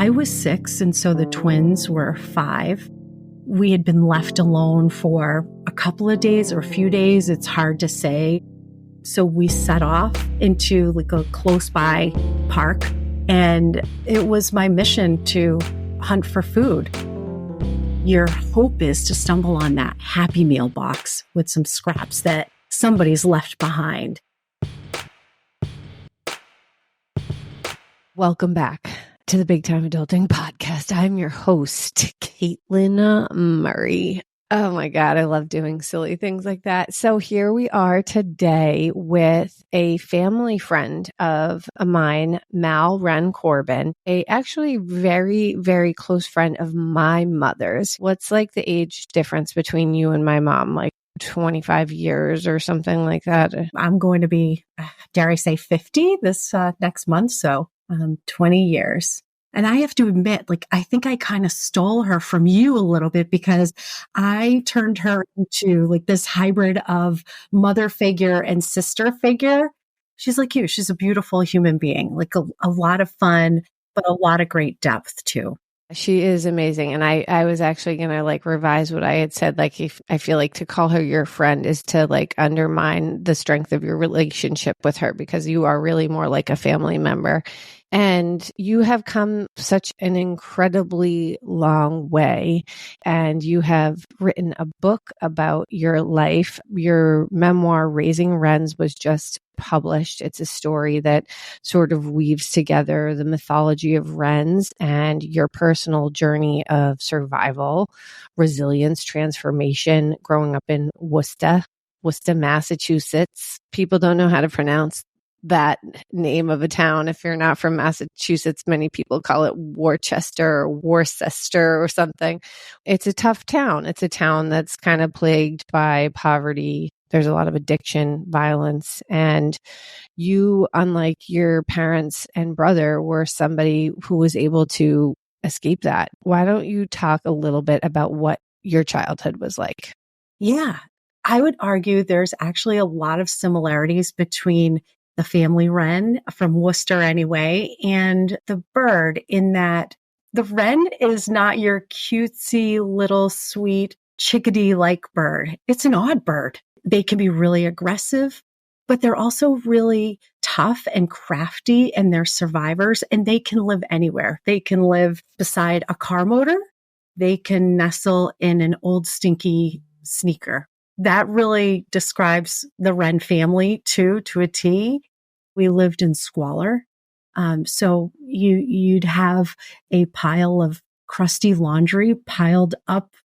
I was 6, and so the twins were 5. We had been left alone for a couple of days or a few days. It's hard to say. So we set off into like a close by park, and it was my mission to hunt for food. Your hope is to stumble on that Happy Meal box with some scraps that somebody's left behind. Welcome back to the Big Time Adulting Podcast. I'm your host, Caitlin Murray. Oh my God, I love doing silly things like that. So here we are today with a family friend of mine, Wrenn Corbin, a actually very, very close friend of my mother's. What's like the age difference between you and my mom? Like 25 years or something like that? I'm going to be, dare I say, 50 this next month. So 20 years. And I have to admit, like, I think I kind of stole her from you a little bit because I turned her into like this hybrid of mother figure and sister figure. She's like you. She's a beautiful human being, like a lot of fun, but a lot of great depth too. She is amazing. And I was actually going to like revise what I had said. Like, if I feel like to call her your friend is to like undermine the strength of your relationship with her, because you are really more like a family member. And you have come such an incredibly long way, and you have written a book about your life. Your memoir, Raising Wrenns, was just published. It's a story that sort of weaves together the mythology of wrens and your personal journey of survival, resilience, transformation, growing up in Worcester, Massachusetts. People don't know how to pronounce that name of a town. If you're not from Massachusetts, many people call it Worcester or Worcester or something. It's a tough town. It's a town that's kind of plagued by poverty. There's a lot of addiction, violence, and you, unlike your parents and brother, were somebody who was able to escape that. Why don't you talk a little bit about what your childhood was like? Yeah, I would argue there's actually a lot of similarities between the family wren from Worcester anyway, and the bird, in that the wren is not your cutesy little sweet chickadee-like bird. It's an odd bird. They can be really aggressive, but they're also really tough and crafty, and they're survivors, and they can live anywhere. They can live beside a car motor. They can nestle in an old stinky sneaker. That really describes the wren family too, to a T. We lived in squalor. So you'd have a pile of crusty laundry piled up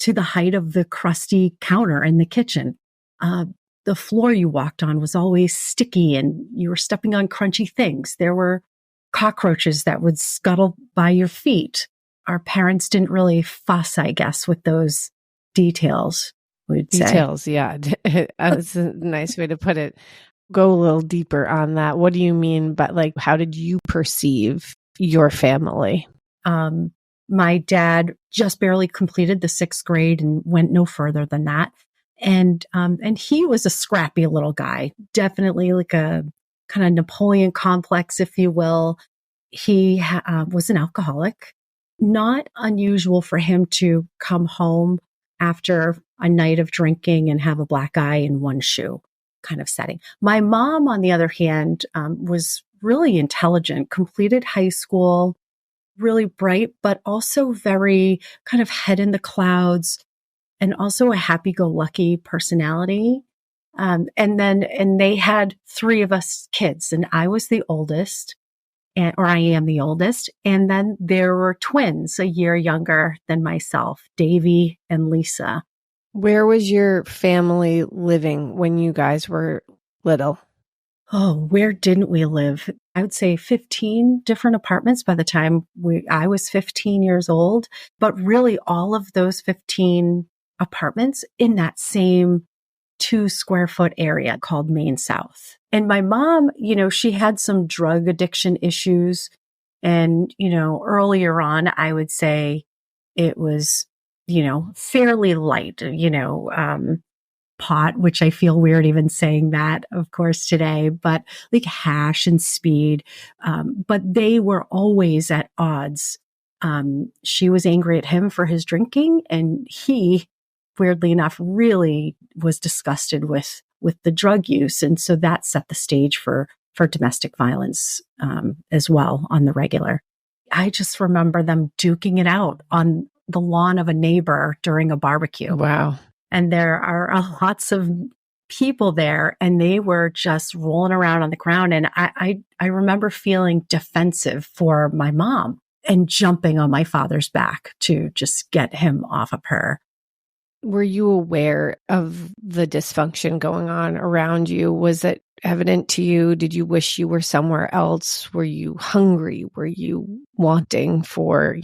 to the height of the crusty counter in the kitchen. The floor you walked on was always sticky and you were stepping on crunchy things. There were cockroaches that would scuttle by your feet. Our parents didn't really fuss, I guess, with those details. Details, yeah. That's a nice way to put it. Go a little deeper on that. What do you mean? But like, how did you perceive your family? My dad just barely completed the 6th grade and went no further than that. And he was a scrappy little guy, definitely like a kind of Napoleon complex, if you will. He was an alcoholic. Not unusual for him to come home after a night of drinking and have a black eye in one shoe kind of setting. My mom, on the other hand, was really intelligent, completed high school, really bright, but also very kind of head in the clouds, and also a happy-go-lucky personality. And they had 3 of us kids, and I was the oldest, or I am the oldest. And then there were twins a year younger than myself, Davy and Lisa. Where was your family living when you guys were little? Oh, where didn't we live? I would say 15 different apartments by the time I was 15 years old. But really, all of those 15 apartments in that same 2 square foot area called Main South. And my mom, she had some drug addiction issues. And, earlier on, I would say it was, fairly light, pot, which I feel weird even saying that, of course, today, but like hash and speed. But they were always at odds. She was angry at him for his drinking, and he, weirdly enough, really was disgusted with the drug use. And so that set the stage for domestic violence as well on the regular. I just remember them duking it out on the lawn of a neighbor during a barbecue. Wow. And there are lots of people there, and they were just rolling around on the ground. And I remember feeling defensive for my mom and jumping on my father's back to just get him off of her. Were you aware of the dysfunction going on around you? Was it evident to you? Did you wish you were somewhere else? Were you hungry? Were you wanting for,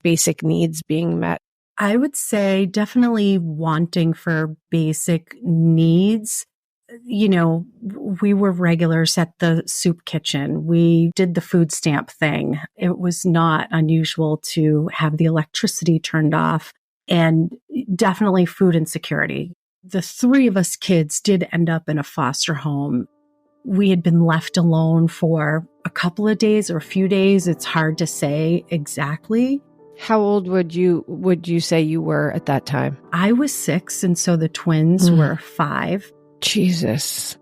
basic needs being met? I would say definitely wanting for basic needs. We were regulars at the soup kitchen. We did the food stamp thing. It was not unusual to have the electricity turned off, and definitely food insecurity. The three of us kids did end up in a foster home. We had been left alone for a couple of days or a few days. It's hard to say exactly. How old would you say you were at that time? I was 6, and so the twins were 5. Jesus.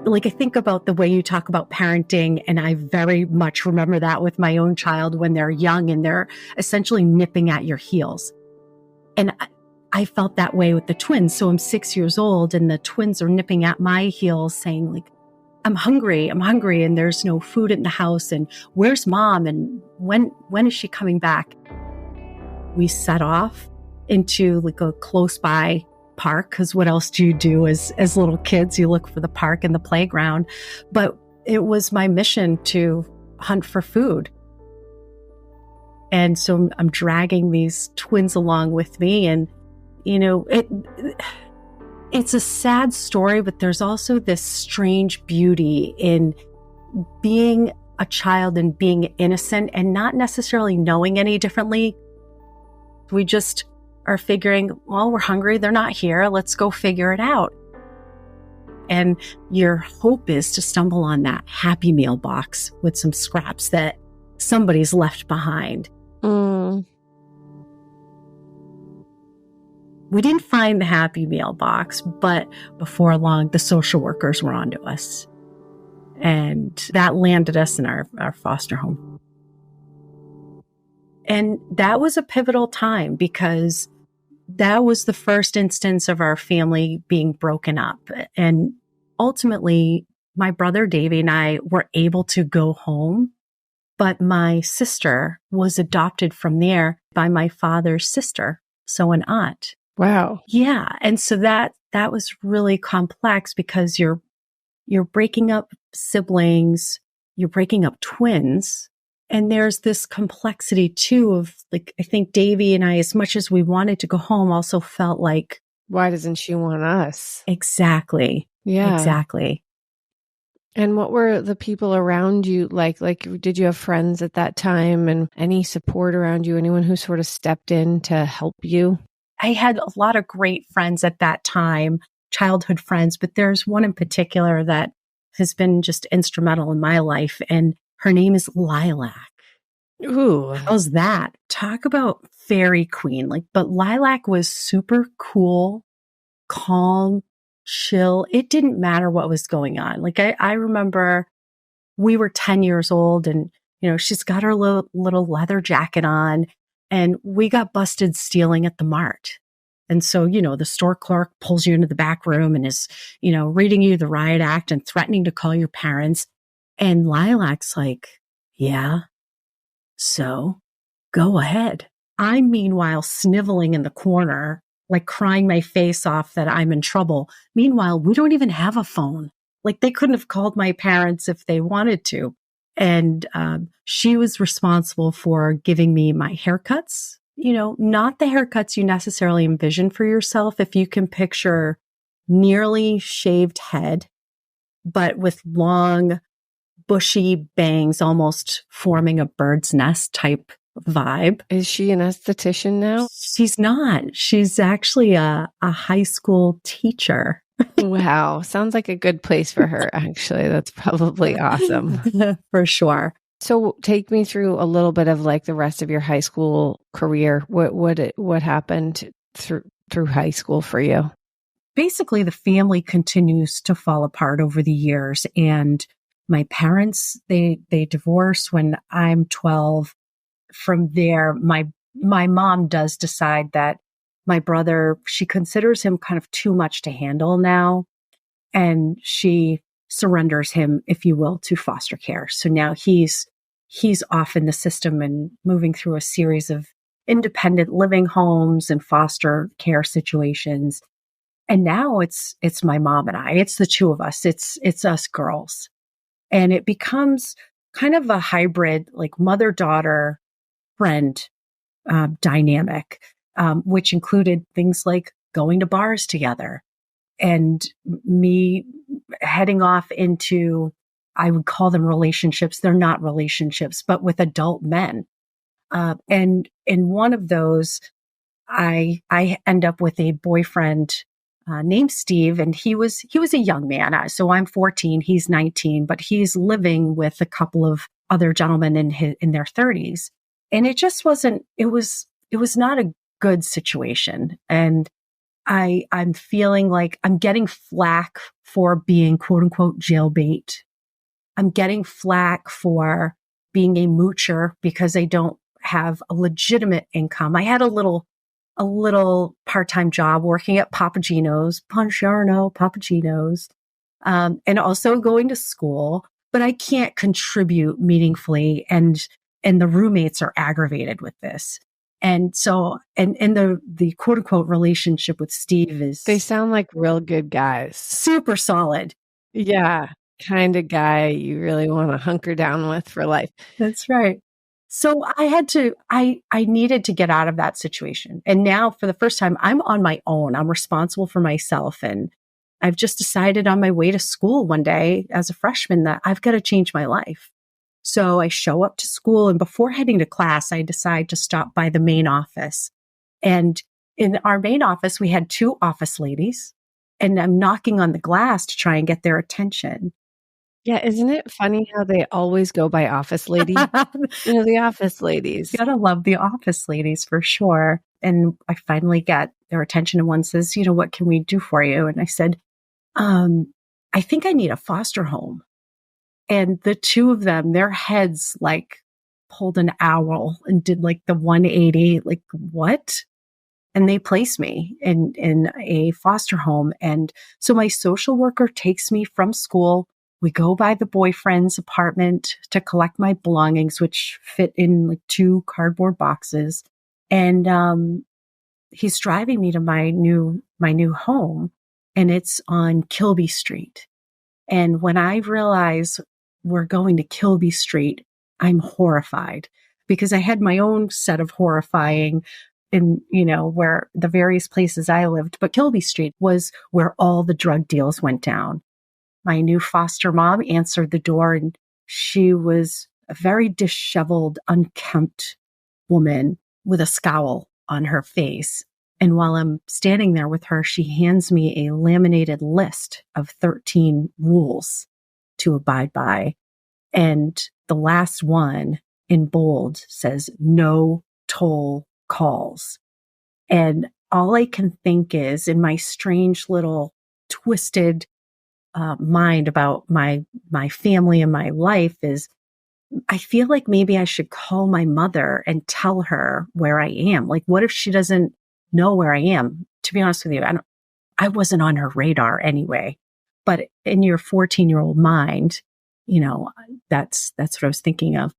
Like, I think about the way you talk about parenting, and I very much remember that with my own child when they're young and they're essentially nipping at your heels. And I felt that way with the twins. So I'm 6 years old and the twins are nipping at my heels saying like, I'm hungry, and there's no food in the house, and where's mom, and when is she coming back? We set off into like a close by park, because what else do you do as little kids? You look for the park and the playground. But it was my mission to hunt for food. And so I'm dragging these twins along with me, and it's a sad story, but there's also this strange beauty in being a child and being innocent and not necessarily knowing any differently. We just are figuring, well, we're hungry. They're not here. Let's go figure it out. And your hope is to stumble on that Happy Meal box with some scraps that somebody's left behind. We didn't find the Happy Meal box, but before long, the social workers were onto us. And that landed us in our foster home. And that was a pivotal time because that was the first instance of our family being broken up. And ultimately, my brother Davey and I were able to go home, but my sister was adopted from there by my father's sister, so an aunt. Wow. Yeah. And so that was really complex because you're breaking up siblings, you're breaking up twins. And there's this complexity too of like, I think Davey and I, as much as we wanted to go home, also felt like, why doesn't she want us? Exactly. Yeah. Exactly. And what were the people around you like? Like, did you have friends at that time and any support around you? Anyone who sort of stepped in to help you? I had a lot of great friends at that time, childhood friends, but there's one in particular that has been just instrumental in my life, and her name is Lilac. Ooh. How's that? Talk about fairy queen. But Lilac was super cool, calm, chill. It didn't matter what was going on. I remember we were 10 years old and, she's got her little leather jacket on, and we got busted stealing at the mart. And so, the store clerk pulls you into the back room and is, reading you the riot act and threatening to call your parents. And Lilac's like, yeah, so go ahead. I'm meanwhile sniveling in the corner, like crying my face off that I'm in trouble. Meanwhile, we don't even have a phone. They couldn't have called my parents if they wanted to. And she was responsible for giving me my haircuts, not the haircuts you necessarily envision for yourself. If you can picture nearly shaved head, but with long, bushy bangs, almost forming a bird's nest type vibe. Is she an esthetician now? She's not. She's actually a high school teacher. Wow. Sounds like a good place for her, actually. That's probably awesome. For sure. So take me through a little bit of like the rest of your high school career. What happened through high school for you? Basically, the family continues to fall apart over the years. And my parents, they divorce when I'm 12. From there, my mom does decide that my brother, she considers him kind of too much to handle now. And she surrenders him, if you will, to foster care. So now he's off in the system and moving through a series of independent living homes and foster care situations. And now it's my mom and I. It's the two of us. It's us girls. And it becomes kind of a hybrid, like mother-daughter friend dynamic, which included things like going to bars together and me heading off into, I would call them relationships. They're not relationships, but with adult men. And in one of those, I end up with a boyfriend named Steve, and he was a young man. So I'm 14, he's 19, but he's living with a couple of other gentlemen in their 30s. And it just wasn't, it was not a good situation. And I'm feeling like I'm getting flack for being quote unquote jailbait. I'm getting flack for being a moocher because I don't have a legitimate income. I had a little part-time job working at Papagino's, and also going to school, but I can't contribute meaningfully. And the roommates are aggravated with this. And so, and the quote unquote relationship with Steve is. They sound like real good guys. Super solid. Yeah. Kind of guy you really want to hunker down with for life. That's right. So I needed to get out of that situation. And now for the first time, I'm on my own. I'm responsible for myself. And I've just decided on my way to school one day as a freshman that I've got to change my life. So I show up to school, and before heading to class, I decide to stop by the main office. And in our main office, we had two office ladies, and I'm knocking on the glass to try and get their attention. Yeah, isn't it funny how they always go by office lady? The office ladies. You gotta love the office ladies for sure. And I finally get their attention, and one says, what can we do for you? And I said, I think I need a foster home. And the two of them, their heads like pulled an owl and did like the 180, like what? And they placed me in a foster home. And so my social worker takes me from school. We go by the boyfriend's apartment to collect my belongings, which fit in like 2 cardboard boxes. And he's driving me to my new home, and it's on Kilby Street. And when I realize we're going to Kilby Street, I'm horrified because I had my own set of horrifying in, where the various places I lived, but Kilby Street was where all the drug deals went down. My new foster mom answered the door, and she was a very disheveled, unkempt woman with a scowl on her face. And while I'm standing there with her, she hands me a laminated list of 13 rules to abide by. And the last one in bold says, no toll calls. And all I can think is, in my strange little twisted mind about my family and my life, is I feel like maybe I should call my mother and tell her where I am. Like, what if she doesn't know where I am? To be honest with you, I wasn't on her radar anyway. But in your 14-year-old mind, that's what I was thinking of.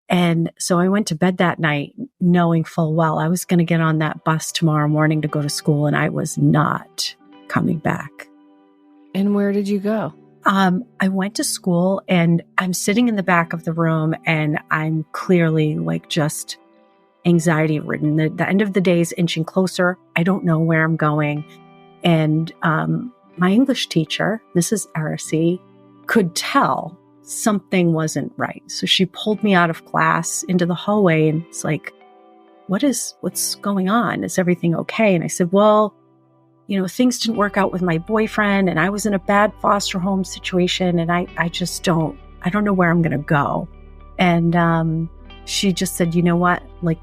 And so I went to bed that night knowing full well I was going to get on that bus tomorrow morning to go to school, and I was not coming back. And where did you go? I went to school, and I'm sitting in the back of the room, and I'm clearly like just anxiety ridden. The end of the day is inching closer. I don't know where I'm going. And my English teacher, Mrs. Aracey, could tell something wasn't right. So she pulled me out of class into the hallway and it's like, what's going on? Is everything okay? And I said, well, things didn't work out with my boyfriend and I was in a bad foster home situation and I don't know where I'm going to go. And she just said, you know what? Like,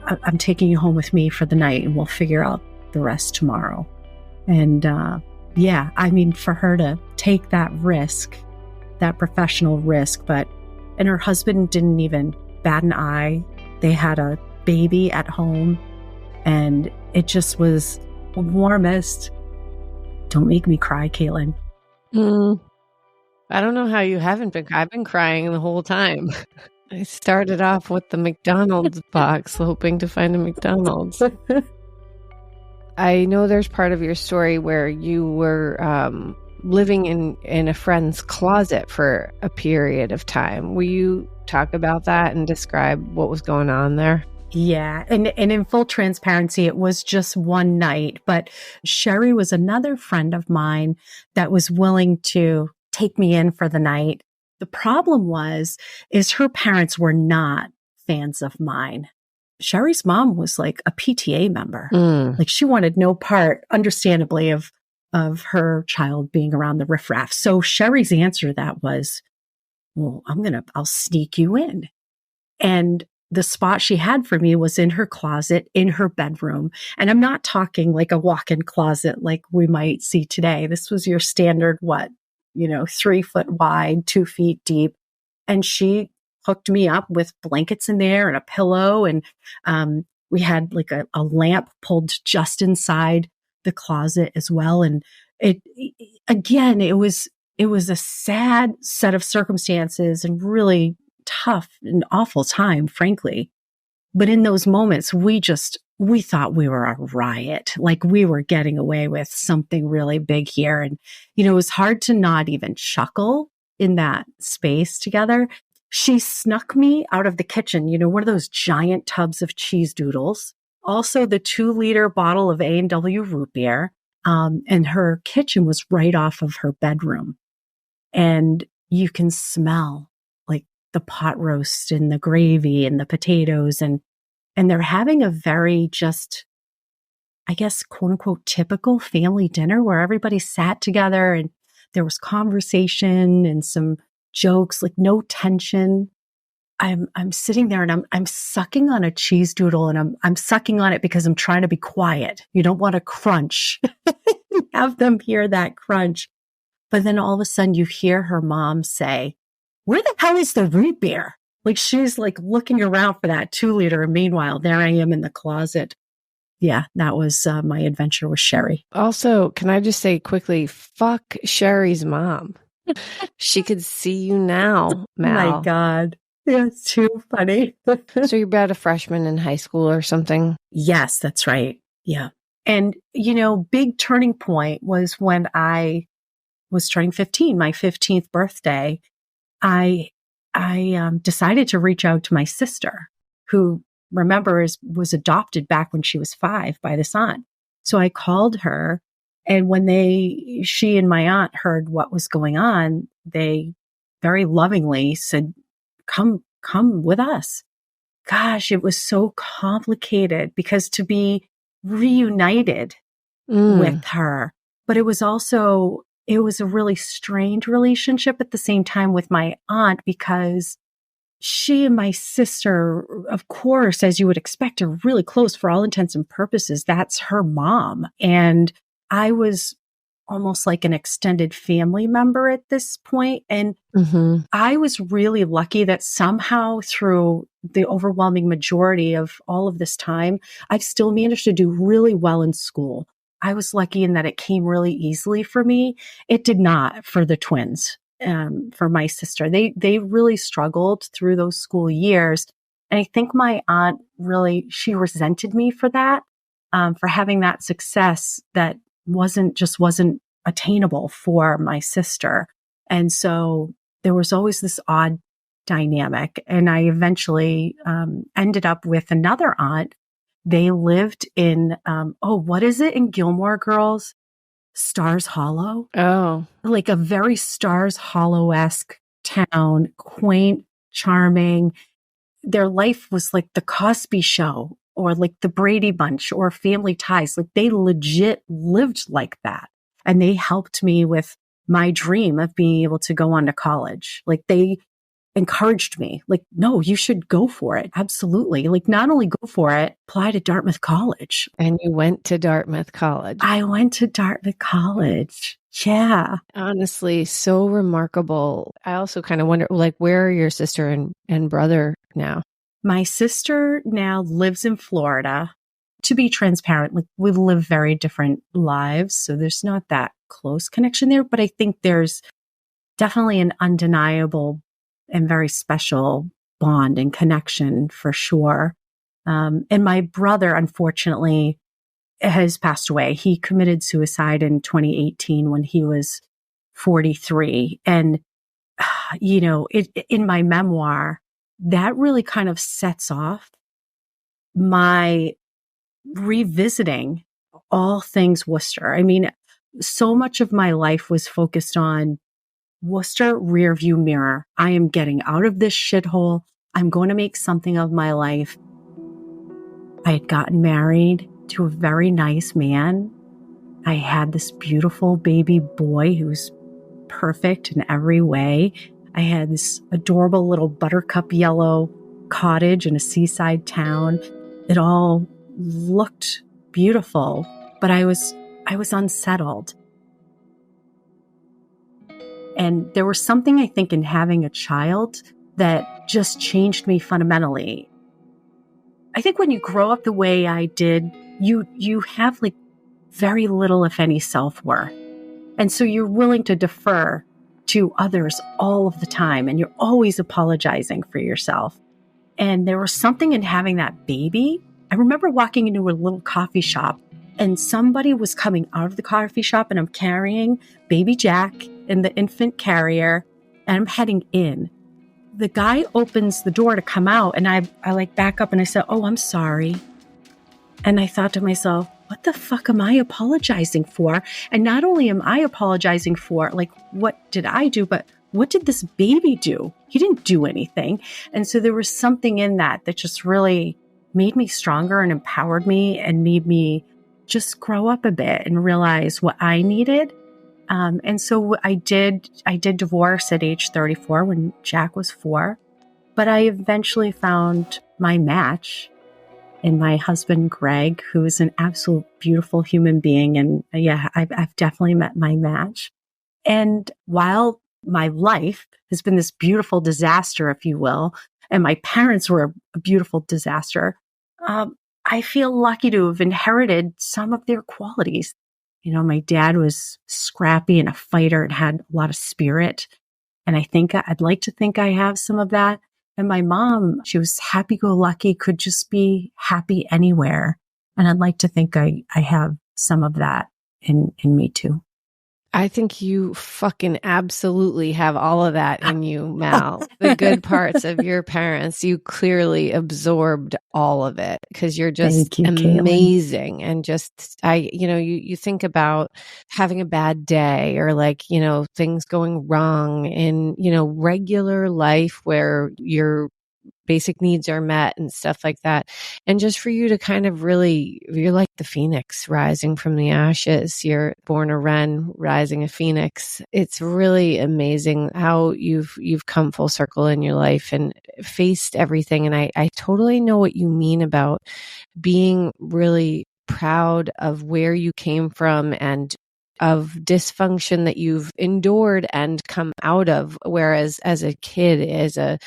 I'm taking you home with me for the night and we'll figure out the rest tomorrow. And for her to take that risk, that professional risk, and her husband didn't even bat an eye. They had a baby at home and it just was the warmest. Don't make me cry, Caitlin. I don't know how you haven't been. I've been crying the whole time. I started off with the McDonald's box, hoping to find a McDonald's. I know there's part of your story where you were living in a friend's closet for a period of time. Will you talk about that and describe what was going on there? Yeah. And in full transparency, it was just one night, but Sherry was another friend of mine that was willing to take me in for the night. The problem is her parents were not fans of mine. Sherry's mom was like a PTA member. Like she wanted no part, understandably, of her child being around the riffraff. So Sherry's answer to that was, well, I'll sneak you in. And the spot she had for me was in her closet, in her bedroom. And I'm not talking like a walk-in closet like we might see today. This was your standard, 3 foot wide, 2 feet deep. And she hooked me up with blankets in there and a pillow. And we had like a lamp pulled just inside the closet as well. And it was a sad set of circumstances and really tough and awful time, frankly. But in those moments, we thought we were a riot, like we were getting away with something really big here. And, it was hard to not even chuckle in that space together. She snuck me out of the kitchen, one of those giant tubs of cheese doodles, also the 2-liter bottle of A&W root beer. And her kitchen was right off of her bedroom. And you can smell like the pot roast and the gravy and the potatoes. And they're having a very just, I guess, quote unquote, typical family dinner where everybody sat together and there was conversation and some jokes, like no tension. I'm sitting there and I'm sucking on a cheese doodle and I'm sucking on it because I'm trying to be quiet. You don't want to crunch, have them hear that crunch. But then all of a sudden you hear her mom say, where the hell is the root beer? Like she's like looking around for that 2-liter. And meanwhile, there I am in the closet. Yeah, that was my adventure with Sherry. Also, can I just say quickly, fuck Sherry's mom. She could see you now, Mal. My God. Yeah, it's too funny. So you're about a freshman in high school or something? Yes, that's right. Yeah. And, big turning point was when I was turning 15, my 15th birthday. I decided to reach out to my sister, who, remember, was adopted back when she was 5 by this aunt. So I called her, and when she and my aunt heard what was going on, they very lovingly said, come with us. Gosh, it was so complicated because to be reunited with her, but it was a really strained relationship at the same time with my aunt because she and my sister, of course, as you would expect, are really close for all intents and purposes. That's her mom. And I was almost like an extended family member at this point. And I was really lucky that somehow through the overwhelming majority of all of this time, I've still managed to do really well in school. I was lucky in that it came really easily for me. It did not for the twins, for my sister. They really struggled through those school years. And I think my aunt she resented me for that, for having that success that wasn't attainable for my sister. And so there was always this odd dynamic. And I eventually ended up with another aunt. They lived in, what is it in Gilmore Girls? Stars Hollow? Oh. Like a very Stars Hollow-esque town, quaint, charming. Their life was like the Cosby Show or like the Brady Bunch or Family Ties. Like they legit lived like that. And they helped me with my dream of being able to go on to college. Like they encouraged me, like, no, you should go for it. Absolutely. Like not only go for it, apply to Dartmouth College. And you went to Dartmouth College. I went to Dartmouth College. Yeah. Honestly, so remarkable. I also kind of wonder, like, where are your sister and brother now? My sister now lives in Florida. To be transparent, like we live very different lives. So there's not that close connection there, but I think there's definitely an undeniable and very special bond and connection for sure. And my brother, unfortunately, has passed away. He committed suicide in 2018 when he was 43. And, you know, in my memoir, that really kind of sets off my revisiting all things Worcester. I mean, so much of my life was focused on Worcester rearview mirror. I am getting out of this shithole. I'm going to make something of my life. I had gotten married to a very nice man. I had this beautiful baby boy who's perfect in every way. I had this adorable little buttercup yellow cottage in a seaside town. It all looked beautiful, but I was unsettled. And there was something, I think, in having a child that just changed me fundamentally. I think when you grow up the way I did, you have like very little, if any, self-worth. And so you're willing to defer to others all of the time, and you're always apologizing for yourself. And there was something in having that baby. I remember walking into a little coffee shop, and somebody was coming out of the coffee shop, and I'm carrying baby Jack in the infant carrier, and I'm heading in. The guy opens the door to come out, and I like back up and I said, "Oh, I'm sorry." And I thought to myself, what the fuck am I apologizing for? And not only am I apologizing for, like, what did I do, but what did this baby do? He didn't do anything. And so there was something in that just really made me stronger and empowered me and made me just grow up a bit and realize what I needed. And so I did divorce at age 34 when Jack was 4, but I eventually found my match in my husband, Greg, who is an absolute beautiful human being. And yeah, I've definitely met my match. And while my life has been this beautiful disaster, if you will, and my parents were a beautiful disaster, I feel lucky to have inherited some of their qualities. You know, my dad was scrappy and a fighter and had a lot of spirit. And I'd like to think I have some of that. And my mom, she was happy-go-lucky, could just be happy anywhere. And I'd like to think I have some of that in me too. I think you fucking absolutely have all of that in you, Mal. The good parts of your parents, you clearly absorbed all of it because you're just amazing. And just, you think about having a bad day or like, things going wrong in, regular life where you're basic needs are met and stuff like that. And just for you to kind of really, you're like the phoenix rising from the ashes. You're born a wren, rising a phoenix. It's really amazing how you've come full circle in your life and faced everything. And I totally know what you mean about being really proud of where you came from and of dysfunction that you've endured and come out of. Whereas as a kid, as a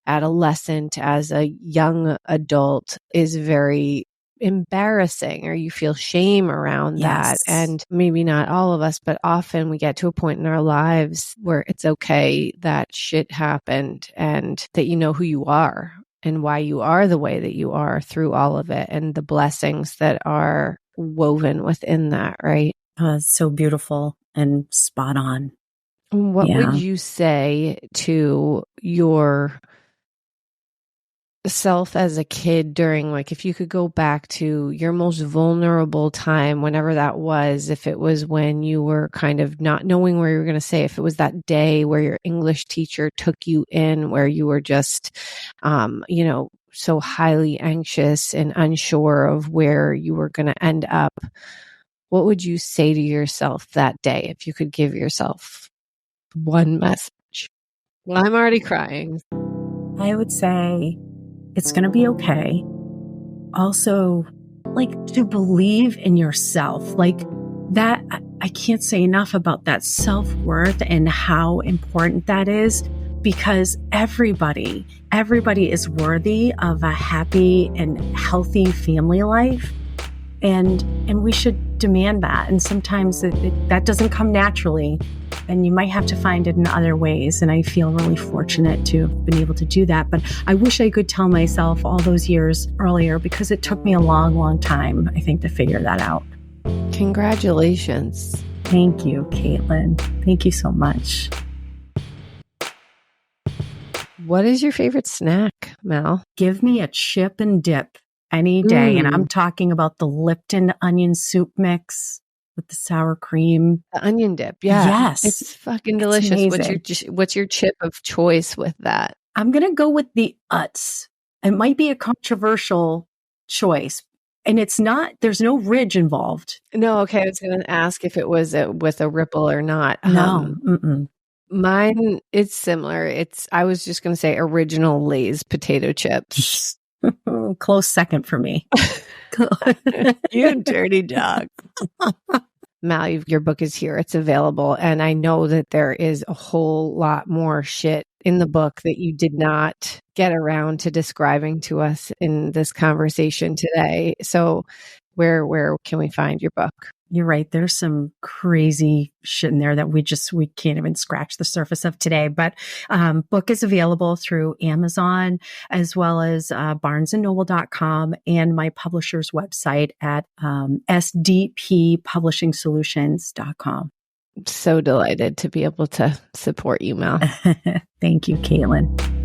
adolescent, as a young adult is very embarrassing, or you feel shame around that. And maybe not all of us, but often we get to a point in our lives where it's okay that shit happened and that you know who you are and why you are the way that you are through all of it and the blessings that are woven within that, right? So beautiful and spot on. What would you say to your self as a kid during, like, if you could go back to your most vulnerable time, whenever that was, if it was when you were kind of not knowing where you were going to say, if it was that day where your English teacher took you in, where you were just, so highly anxious and unsure of where you were going to end up, what would you say to yourself that day if you could give yourself one message? Well, I'm already crying. I would say it's going to be okay. Also, to believe in yourself. That, I can't say enough about that self-worth and how important that is, because everybody is worthy of a happy and healthy family life. And we should demand that. And sometimes that doesn't come naturally. And you might have to find it in other ways. And I feel really fortunate to have been able to do that. But I wish I could tell myself all those years earlier, because it took me a long, long time, I think, to figure that out. Congratulations. Thank you, Caitlin. Thank you so much. What is your favorite snack, Mel? Give me a chip and dip any day. And I'm talking about the Lipton onion soup mix with the sour cream. The onion dip, yeah. Yes. It's fucking delicious. What's your chip of choice with that? I'm going to go with the Utz. It might be a controversial choice. And it's not, there's no ridge involved. No, okay. I was going to ask if it was with a ripple or not. No. Mine, it's similar. I was just going to say original Lay's potato chips. Close second for me. You dirty dog. Mal, your book is here. It's available. And I know that there is a whole lot more shit in the book that you did not get around to describing to us in this conversation today. So where can we find your book? You're right. There's some crazy shit in there that we can't even scratch the surface of today. But book is available through Amazon, as well as barnesandnoble.com and my publisher's website at sdppublishingsolutions.com. So delighted to be able to support you, Mel. Thank you, Caitlin.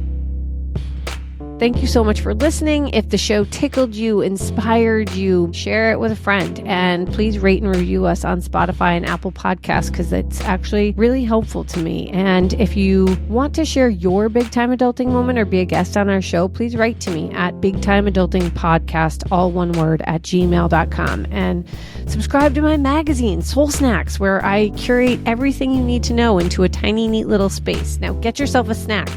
Thank you so much for listening. If the show tickled you, inspired you, share it with a friend. And please rate and review us on Spotify and Apple Podcasts, because it's actually really helpful to me. And if you want to share your big time adulting moment or be a guest on our show, please write to me at bigtimeadultingpodcast, all one word, @gmail.com. And subscribe to my magazine, Soul Snacks, where I curate everything you need to know into a tiny, neat little space. Now get yourself a snack.